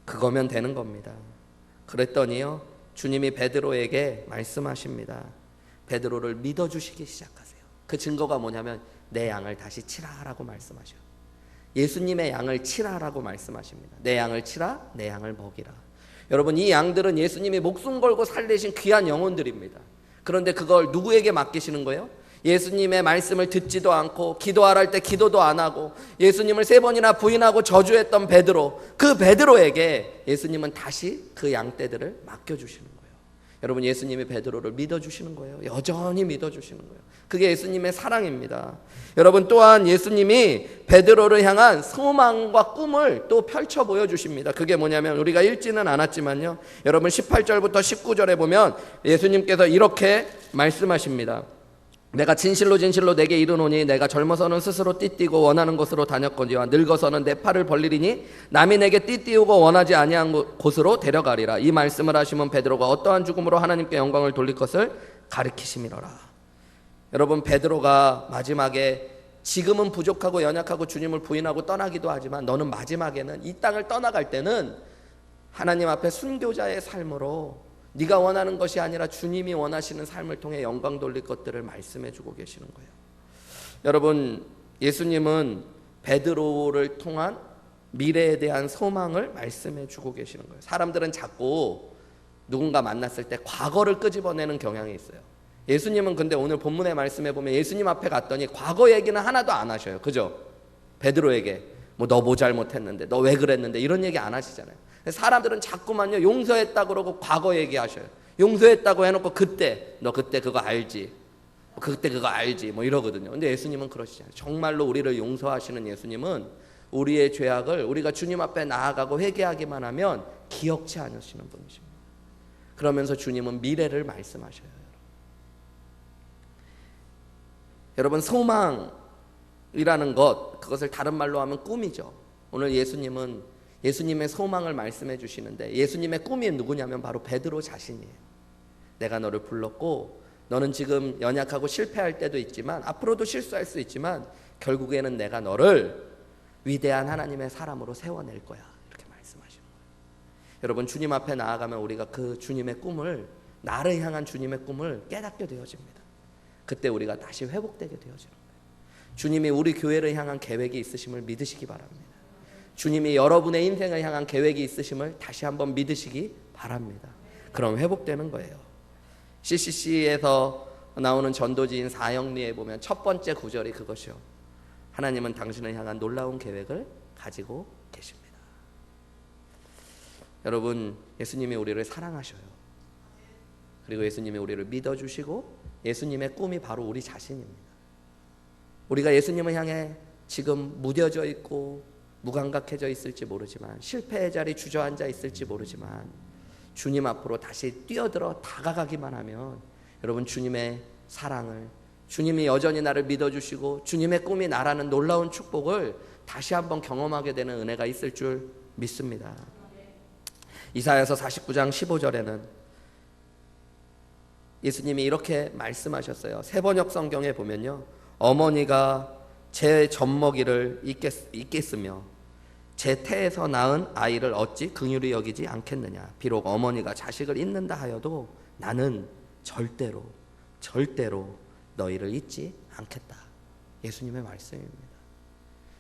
그거면 되는 겁니다. 그랬더니요, 주님이 베드로에게 말씀하십니다. 베드로를 믿어주시기 시작하세요. 그 증거가 뭐냐면 내 양을 다시 치라라고 말씀하셔요. 예수님의 양을 치라라고 말씀하십니다. 내 양을 치라, 내 양을 먹이라. 여러분, 이 양들은 예수님이 목숨 걸고 살리신 귀한 영혼들입니다. 그런데 그걸 누구에게 맡기시는 거예요? 예수님의 말씀을 듣지도 않고 기도하라 할 때 기도도 안 하고 예수님을 3번이나 부인하고 저주했던 베드로, 그 베드로에게 예수님은 다시 그 양떼들을 맡겨주시는 거예요. 여러분, 예수님이 베드로를 믿어주시는 거예요. 여전히 믿어주시는 거예요. 그게 예수님의 사랑입니다. 여러분, 또한 예수님이 베드로를 향한 소망과 꿈을 또 펼쳐 보여주십니다. 그게 뭐냐면 우리가 읽지는 않았지만요, 여러분 18절부터 19절에 보면 예수님께서 이렇게 말씀하십니다. 내가 진실로 진실로 내게 이르노니 내가 젊어서는 스스로 띠띠고 원하는 곳으로 다녔거니와 늙어서는 내 팔을 벌리리니 남이 내게 띠띠우고 원하지 아니한 곳으로 데려가리라. 이 말씀을 하시면 베드로가 어떠한 죽음으로 하나님께 영광을 돌릴 것을 가르치심이로라. 여러분, 베드로가 마지막에 지금은 부족하고 연약하고 주님을 부인하고 떠나기도 하지만 너는 마지막에는 이 땅을 떠나갈 때는 하나님 앞에 순교자의 삶으로 네가 원하는 것이 아니라 주님이 원하시는 삶을 통해 영광 돌릴 것들을 말씀해 주고 계시는 거예요. 여러분, 예수님은 베드로를 통한 미래에 대한 소망을 말씀해 주고 계시는 거예요. 사람들은 자꾸 누군가 만났을 때 과거를 끄집어내는 경향이 있어요. 예수님은 근데 오늘 본문의 말씀에 보면 예수님 앞에 갔더니 과거 얘기는 하나도 안 하셔요. 그죠? 베드로에게 뭐 너 뭐 잘못했는데, 너 왜 그랬는데 이런 얘기 안 하시잖아요. 사람들은 자꾸만요 용서했다 그러고 과거 얘기하셔요. 용서했다고 해놓고 너 그때 그거 알지? 그때 그거 알지? 뭐 이러거든요. 근데 예수님은 그러시지 않아요. 정말로 우리를 용서하시는 예수님은 우리의 죄악을 우리가 주님 앞에 나아가고 회개하기만 하면 기억치 않으시는 분이십니다. 그러면서 주님은 미래를 말씀하셔요. 여러분, 소망이라는 것, 그것을 다른 말로 하면 꿈이죠. 오늘 예수님은 예수님의 소망을 말씀해 주시는데 예수님의 꿈이 누구냐면 바로 베드로 자신이에요. 내가 너를 불렀고 너는 지금 연약하고 실패할 때도 있지만 앞으로도 실수할 수 있지만 결국에는 내가 너를 위대한 하나님의 사람으로 세워낼 거야. 이렇게 말씀하시는 거예요. 여러분, 주님 앞에 나아가면 우리가 그 주님의 꿈을, 나를 향한 주님의 꿈을 깨닫게 되어집니다. 그때 우리가 다시 회복되게 되어지는 거예요. 주님이 우리 교회를 향한 계획이 있으심을 믿으시기 바랍니다. 주님이 여러분의 인생을 향한 계획이 있으심을 다시 한번 믿으시기 바랍니다. 그럼 회복되는 거예요. CCC에서 나오는 전도지인 사형리에 보면 첫 번째 구절이 그것이요. 하나님은 당신을 향한 놀라운 계획을 가지고 계십니다. 여러분, 예수님이 우리를 사랑하셔요. 그리고 예수님이 우리를 믿어주시고 예수님의 꿈이 바로 우리 자신입니다. 우리가 예수님을 향해 지금 무뎌져 있고 무감각해져 있을지 모르지만, 실패의 자리 주저앉아 있을지 모르지만 주님 앞으로 다시 뛰어들어 다가가기만 하면 여러분, 주님의 사랑을, 주님이 여전히 나를 믿어주시고 주님의 꿈이 나라는 놀라운 축복을 다시 한번 경험하게 되는 은혜가 있을 줄 믿습니다. 이사야서 49장 15절에는 예수님이 이렇게 말씀하셨어요. 세번역 성경에 보면요, 어머니가 제 젖먹이를 잊겠으며 제 태에서 낳은 아이를 어찌 긍휼히 여기지 않겠느냐. 비록 어머니가 자식을 잊는다 하여도 나는 절대로 너희를 잊지 않겠다. 예수님의 말씀입니다.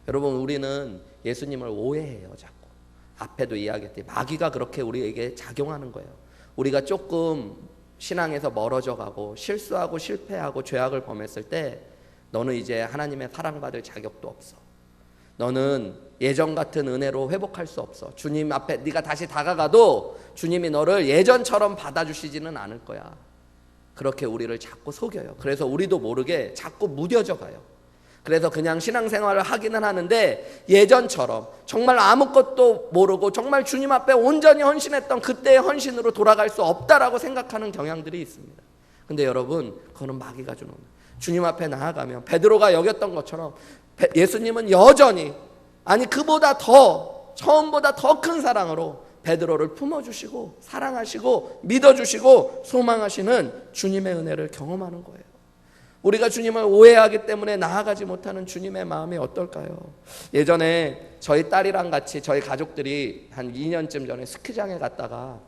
여러분, 우리는 예수님을 오해해요. 자꾸 앞에도 이야기했듯이 마귀가 그렇게 우리에게 작용하는 거예요. 우리가 조금 신앙에서 멀어져 가고 실수하고 실패하고 죄악을 범했을 때 너는 이제 하나님의 사랑받을 자격도 없어. 너는 예전 같은 은혜로 회복할 수 없어. 주님 앞에 네가 다시 다가가도 주님이 너를 예전처럼 받아주시지는 않을 거야. 그렇게 우리를 자꾸 속여요. 그래서 우리도 모르게 자꾸 무뎌져 가요. 그래서 그냥 신앙생활을 하기는 하는데 예전처럼 정말 아무것도 모르고 정말 주님 앞에 온전히 헌신했던 그때의 헌신으로 돌아갈 수 없다라고 생각하는 경향들이 있습니다. 근데 여러분, 그거는 마귀가 주는 거예요. 주님 앞에 나아가면 베드로가 여겼던 것처럼 예수님은 여전히, 아니 그보다 더, 처음보다 더 큰 사랑으로 베드로를 품어주시고 사랑하시고 믿어주시고 소망하시는 주님의 은혜를 경험하는 거예요. 우리가 주님을 오해하기 때문에 나아가지 못하는 주님의 마음이 어떨까요? 예전에 저희 딸이랑 같이 저희 가족들이 한 2년쯤 전에 스키장에 갔다가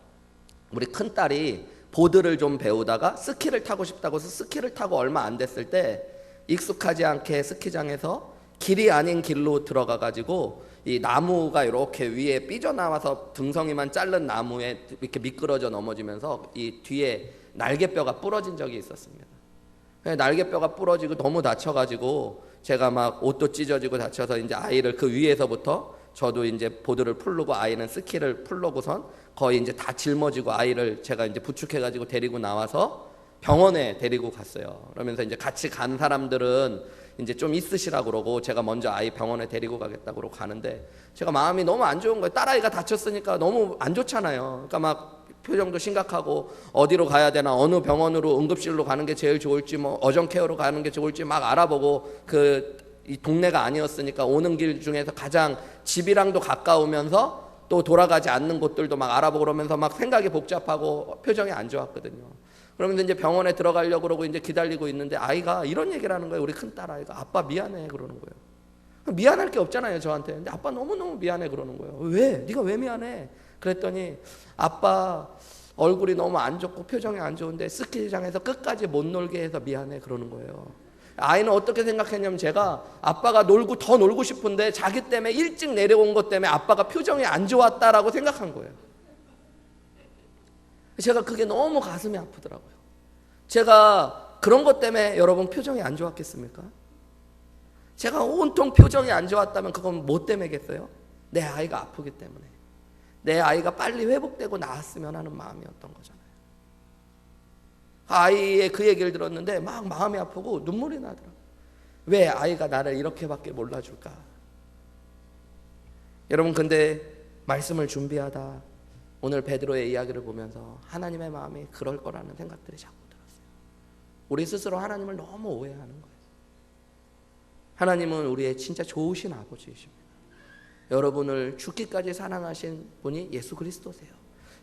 우리 큰딸이 보드를 좀 배우다가 스키를 타고 싶다고 해서 스키를 타고 얼마 안 됐을 때 익숙하지 않게 스키장에서 길이 아닌 길로 들어가 가지고 이 나무가 이렇게 위에 삐져나와서 등성이만 자른 나무에 이렇게 미끄러져 넘어지면서 이 뒤에 날개뼈가 부러진 적이 있었습니다. 날개뼈가 부러지고 너무 다쳐가지고 제가 막 옷도 찢어지고 다쳐서 이제 아이를 그 위에서부터 저도 이제 보드를 풀르고 아이는 스키를 풀르고선 거의 이제 다 짊어지고 아이를 제가 이제 부축해가지고 데리고 나와서 병원에 데리고 갔어요. 그러면서 이제 같이 간 사람들은 이제 좀 있으시라고 그러고 제가 먼저 아이 병원에 데리고 가겠다고 그러고 가는데 제가 마음이 너무 안 좋은 거예요. 딸아이가 다쳤으니까 너무 안 좋잖아요. 그러니까 막 표정도 심각하고 어디로 가야 되나, 어느 병원으로 응급실로 가는 게 제일 좋을지, 뭐 어정케어로 가는 게 좋을지 막 알아보고 이 동네가 아니었으니까 오는 길 중에서 가장 집이랑도 가까우면서 또 돌아가지 않는 곳들도 막 알아보고 그러면서 막 생각이 복잡하고 표정이 안 좋았거든요. 그러면서 이제 병원에 들어가려고 그러고 이제 기다리고 있는데 아이가 이런 얘기를 하는 거예요. 우리 큰딸 아이가 아빠 미안해 그러는 거예요. 미안할 게 없잖아요 저한테. 근데 아빠 너무너무 미안해 그러는 거예요. 왜? 네가 왜 미안해? 그랬더니 아빠 얼굴이 너무 안 좋고 표정이 안 좋은데 스키장에서 끝까지 못 놀게 해서 미안해 그러는 거예요. 아이는 어떻게 생각했냐면 제가 아빠가 더 놀고 싶은데 자기 때문에 일찍 내려온 것 때문에 아빠가 표정이 안 좋았다라고 생각한 거예요. 제가 그게 너무 가슴이 아프더라고요. 제가 그런 것 때문에 여러분 표정이 안 좋았겠습니까? 제가 온통 표정이 안 좋았다면 그건 뭐 때문에겠어요? 내 아이가 아프기 때문에. 내 아이가 빨리 회복되고 나았으면 하는 마음이었던 거잖아요. 아이의 그 얘기를 들었는데 막 마음이 아프고 눈물이 나더라고요. 왜 아이가 나를 이렇게밖에 몰라줄까? 여러분, 근데 말씀을 준비하다 오늘 베드로의 이야기를 보면서 하나님의 마음이 그럴 거라는 생각들이 자꾸 들었어요. 우리 스스로 하나님을 너무 오해하는 거예요. 하나님은 우리의 진짜 좋으신 아버지이십니다. 여러분을 죽기까지 사랑하신 분이 예수 그리스도세요.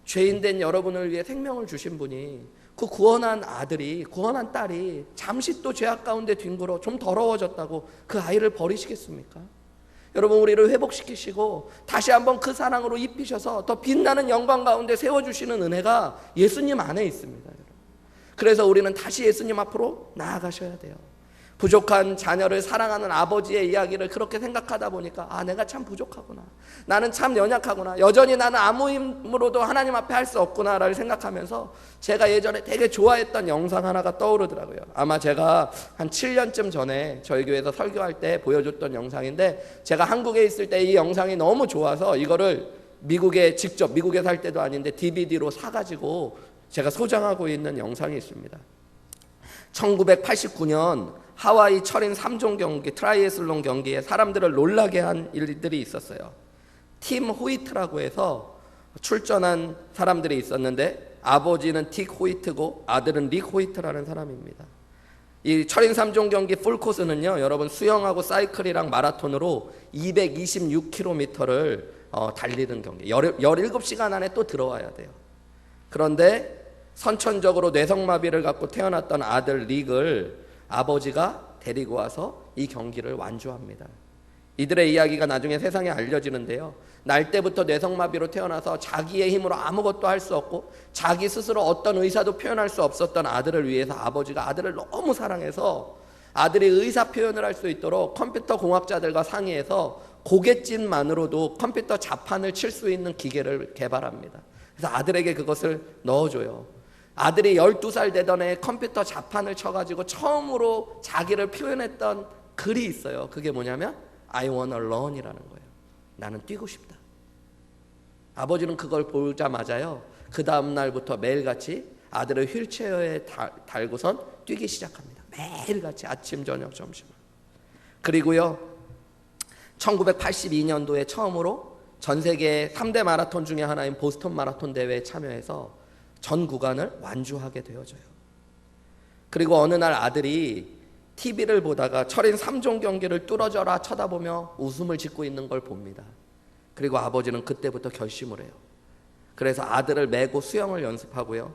죄인된 여러분을 위해 생명을 주신 분이, 그 구원한 아들이, 구원한 딸이 잠시 또 죄악 가운데 뒹굴어 좀 더러워졌다고 그 아이를 버리시겠습니까? 여러분, 우리를 회복시키시고 다시 한번 그 사랑으로 입히셔서 더 빛나는 영광 가운데 세워주시는 은혜가 예수님 안에 있습니다. 그래서 우리는 다시 예수님 앞으로 나아가셔야 돼요. 부족한 자녀를 사랑하는 아버지의 이야기를 그렇게 생각하다 보니까 내가 참 부족하구나, 나는 참 연약하구나, 여전히 나는 아무 힘으로도 하나님 앞에 할 수 없구나 라를 생각하면서 제가 예전에 되게 좋아했던 영상 하나가 떠오르더라고요. 아마 제가 한 7년쯤 전에 저희 교회에서 설교할 때 보여줬던 영상인데, 제가 한국에 있을 때 이 영상이 너무 좋아서 이거를 미국에 살 때도 아닌데 DVD로 사가지고 제가 소장하고 있는 영상이 있습니다. 1989년 하와이 철인 3종 경기, 트라이애슬론 경기에 사람들을 놀라게 한 일들이 있었어요. 팀 호이트라고 해서 출전한 사람들이 있었는데, 아버지는 딕 호이트고 아들은 릭 호이트라는 사람입니다. 이 철인 3종 경기 풀코스는요, 여러분 수영하고 사이클이랑 마라톤으로 226km를 달리는 경기, 17시간 안에 또 들어와야 돼요. 그런데 선천적으로 뇌성마비를 갖고 태어났던 아들 릭을 아버지가 데리고 와서 이 경기를 완주합니다. 이들의 이야기가 나중에 세상에 알려지는데요. 날 때부터 뇌성마비로 태어나서 자기의 힘으로 아무것도 할 수 없고 자기 스스로 어떤 의사도 표현할 수 없었던 아들을 위해서 아버지가 아들을 너무 사랑해서 아들이 의사 표현을 할 수 있도록 컴퓨터 공학자들과 상의해서 고갯짓만으로도 컴퓨터 자판을 칠 수 있는 기계를 개발합니다. 그래서 아들에게 그것을 넣어줘요. 아들이 12살 되던 해 컴퓨터 자판을 쳐가지고 처음으로 자기를 표현했던 글이 있어요. 그게 뭐냐면 I wanna learn이라는 거예요. 나는 뛰고 싶다. 아버지는 그걸 보자마자요, 그 다음날부터 매일같이 아들을 휠체어에 달고선 뛰기 시작합니다. 매일같이 아침 저녁 점심. 그리고요 1982년도에 처음으로 전 세계 3대 마라톤 중에 하나인 보스턴 마라톤 대회에 참여해서 전 구간을 완주하게 되어져요. 그리고 어느 날 아들이 TV를 보다가 철인 3종 경기를 뚫어져라 쳐다보며 웃음을 짓고 있는 걸 봅니다. 그리고 아버지는 그때부터 결심을 해요. 그래서 아들을 메고 수영을 연습하고요,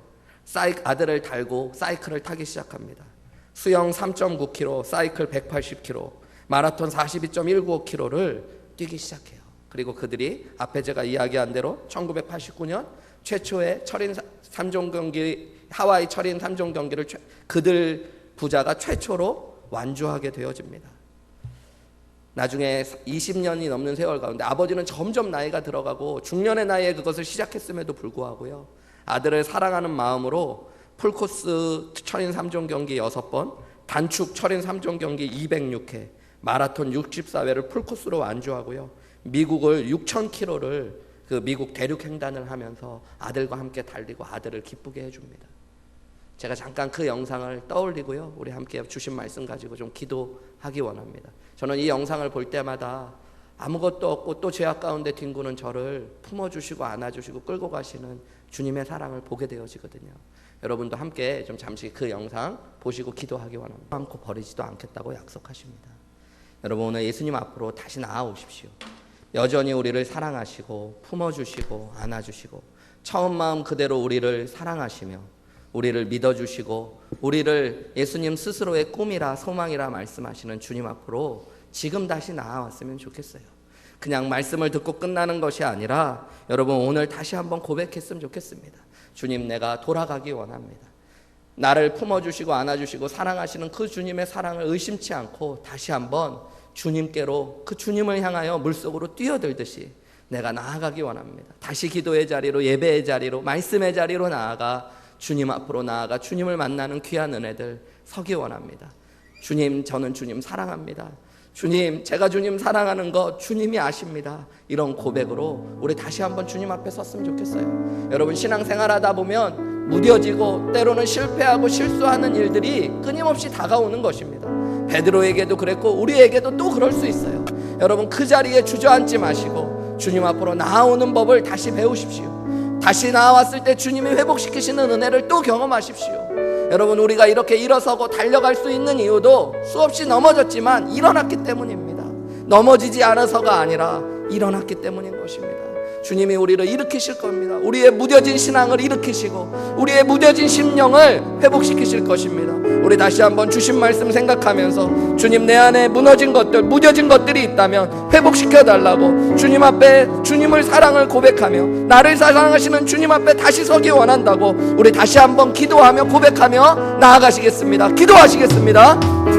아들을 달고 사이클을 타기 시작합니다. 수영 3.9km, 사이클 180km, 마라톤 42.195km를 뛰기 시작해요. 그리고 그들이 앞에 제가 이야기한 대로 1989년 최초의 철인 3종 경기, 하와이 철인 3종 경기를 그들 부자가 최초로 완주하게 되어집니다. 나중에 20년이 넘는 세월 가운데 아버지는 점점 나이가 들어가고 중년의 나이에 그것을 시작했음에도 불구하고요, 아들을 사랑하는 마음으로 풀코스 철인 3종 경기 6번, 단축 철인 3종 경기 206회, 마라톤 64회를 풀코스로 완주하고요, 미국을 6,000km를 그 미국 대륙 횡단을 하면서 아들과 함께 달리고 아들을 기쁘게 해줍니다. 제가 잠깐 그 영상을 떠올리고요, 우리 함께 주신 말씀 가지고 좀 기도하기 원합니다. 저는 이 영상을 볼 때마다 아무것도 없고 또 죄악 가운데 뒹구는 저를 품어주시고 안아주시고 끌고 가시는 주님의 사랑을 보게 되어지거든요. 여러분도 함께 좀 잠시 그 영상 보시고 기도하기 원합니다. 않고 버리지도 않겠다고 약속하십니다. 여러분, 오늘 예수님 앞으로 다시 나아오십시오. 여전히 우리를 사랑하시고 품어주시고 안아주시고 처음 마음 그대로 우리를 사랑하시며 우리를 믿어주시고 우리를 예수님 스스로의 꿈이라 소망이라 말씀하시는 주님 앞으로 지금 다시 나아왔으면 좋겠어요. 그냥 말씀을 듣고 끝나는 것이 아니라 여러분, 오늘 다시 한번 고백했으면 좋겠습니다. 주님, 내가 돌아가기 원합니다. 나를 품어주시고 안아주시고 사랑하시는 그 주님의 사랑을 의심치 않고 다시 한번 주님께로, 그 주님을 향하여 물속으로 뛰어들듯이 내가 나아가기 원합니다. 다시 기도의 자리로, 예배의 자리로, 말씀의 자리로 나아가 주님 앞으로 나아가 주님을 만나는 귀한 은혜들 서기 원합니다. 주님, 저는 주님 사랑합니다. 주님, 제가 주님 사랑하는 거 주님이 아십니다. 이런 고백으로 우리 다시 한번 주님 앞에 섰으면 좋겠어요. 여러분, 신앙생활하다 보면 무뎌지고 때로는 실패하고 실수하는 일들이 끊임없이 다가오는 것입니다. 베드로에게도 그랬고 우리에게도 또 그럴 수 있어요. 여러분, 그 자리에 주저앉지 마시고 주님 앞으로 나아오는 법을 다시 배우십시오. 다시 나아왔을 때 주님이 회복시키시는 은혜를 또 경험하십시오. 여러분, 우리가 이렇게 일어서고 달려갈 수 있는 이유도 수없이 넘어졌지만 일어났기 때문입니다. 넘어지지 않아서가 아니라 일어났기 때문인 것입니다. 주님이 우리를 일으키실 겁니다. 우리의 무뎌진 신앙을 일으키시고 우리의 무뎌진 심령을 회복시키실 것입니다. 우리 다시 한번 주신 말씀 생각하면서 주님, 내 안에 무너진 것들, 무뎌진 것들이 있다면 회복시켜 달라고 주님 앞에 주님을 사랑을 고백하며 나를 사랑하시는 주님 앞에 다시 서기 원한다고 우리 다시 한번 기도하며 고백하며 나아가시겠습니다. 기도하시겠습니다.